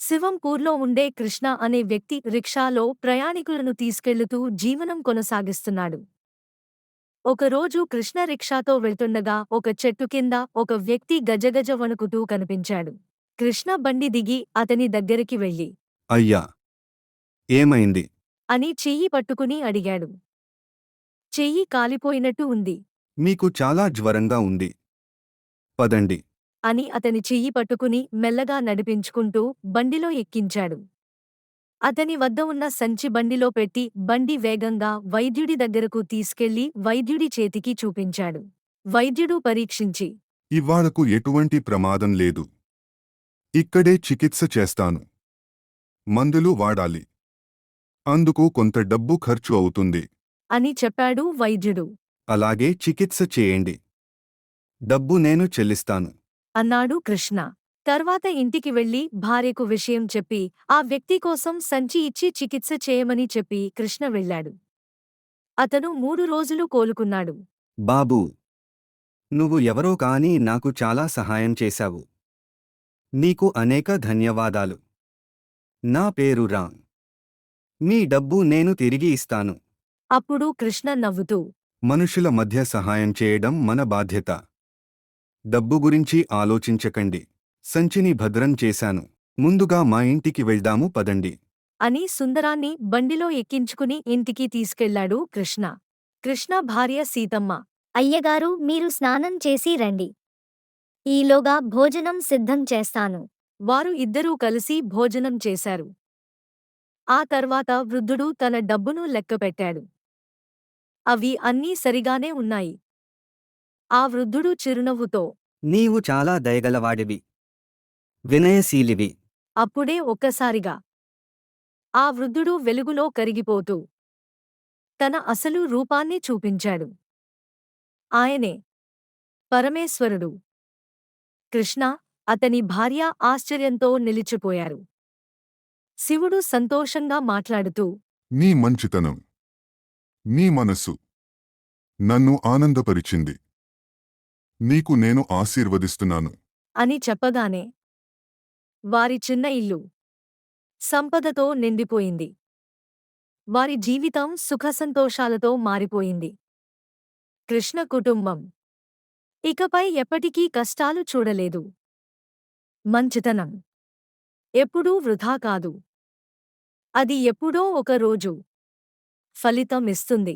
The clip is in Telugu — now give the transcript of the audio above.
శివంపూర్లో ఉండే కృష్ణ అనే వ్యక్తి రిక్షాలో ప్రయాణికులను తీసుకెళ్లుతూ జీవనం కొనసాగిస్తున్నాడు. ఒకరోజు కృష్ణ రిక్షాతో వెళ్తుండగా ఒక చెట్టు కింద ఒక వ్యక్తి గజగజ వణుకుతూ కనిపించాడు. కృష్ణ బండి దిగి అతని దగ్గరికి వెళ్లి అయ్యా, ఏమైంది? అని చెయ్యి పట్టుకుని అడిగాడు. చెయ్యి కాలిపోయినట్టు ఉంది మీకు చాలా జ్వరంగా ఉంది. పదండి. అని అతని చెయ్యి పట్టుకుని మెల్లగా నడిపించుకుంటూ బండిలో ఎక్కించాడు. అతని వద్ద ఉన్న సంచి బండిలో పెట్టి బండి వేగంగా వైద్యుడి దగ్గరకు తీసుకెళ్లి వైద్యుడి చేతికి చూపించాడు. వైద్యుడు పరీక్షించి ఇవ్వాళకు ఎటువంటి ప్రమాదం లేదు. ఇక్కడే చికిత్స చేస్తాను. మందులు వాడాలి. అందుకు కొంత డబ్బు ఖర్చు అవుతుంది. అని చెప్పాడు వైద్యుడు. అలాగే చికిత్స చేయండి. డబ్బు నేను చెల్లిస్తాను. అన్నాడు కృష్ణ. తర్వాత ఇంటికి వెళ్లి భార్యకు విషయం చెప్పి ఆ వ్యక్తి కోసం సంచి ఇచ్చి చికిత్స చేయమని చెప్పి కృష్ణ వెళ్ళాడు. అతను 3 రోజులు కోలుకున్నాడు. బాబూ, నువ్వు ఎవరో కాని నాకు చాలా సహాయం చేశావు. నీకు అనేక ధన్యవాదాలు. నా పేరు రామ్. మీ డబ్బు నేను తిరిగి ఇస్తాను. అప్పుడు కృష్ణ నవ్వుతూ మనుషుల మధ్య సహాయం చేయడం మన బాధ్యత. డబ్బు గురించి ఆలోచించకండి. సంచిని భద్రం చేశాను. ముందుగా మా ఇంటికి వెళ్దాము పదండి. అని సుందరాన్ని బండిలో ఎక్కించుకుని ఇంటికి తీసుకెళ్లాడు కృష్ణ. కృష్ణ భార్య సీతమ్మ, అయ్యగారు, మీరు స్నానం చేసి రండి. ఈలోగా భోజనం సిద్ధం చేస్తాను. వారు ఇద్దరూ కలిసి భోజనం చేశారు. ఆ తర్వాత వృద్ధుడు తన డబ్బును లెక్కపెట్టాడు. అవి అన్నీ సరిగానే ఉన్నాయి. ఆ వృద్ధుడు చిరునవ్వుతో నీవు చాలా దయగలవాడివి, వినయశీలివి. అప్పుడే ఒక్కసారిగా ఆ వృద్ధుడు వెలుగులో కరిగిపోతూ తన అసలు రూపాన్ని చూపించాడు. ఆయనే పరమేశ్వరుడు. కృష్ణ, అతని భార్య ఆశ్చర్యంతో నిలిచిపోయారు. శివుడు సంతోషంగా మాట్లాడుతూ నీ మంచితనం, నీ మనసు నన్ను ఆనందపరిచింది. నీకు నేను ఆశీర్వదిస్తున్నాను అని చెప్పగానే వారి చిన్న ఇల్లు సంపదతో నిండిపోయింది. వారి జీవితం సుఖసంతోషాలతో మారిపోయింది. కృష్ణ కుటుంబం ఇకపై ఎప్పటికీ కష్టాలు చూడలేదు. మంచితనం ఎప్పుడూ వృధా కాదు. అది ఎప్పుడో ఒక రోజు ఫలితం ఇస్తుంది.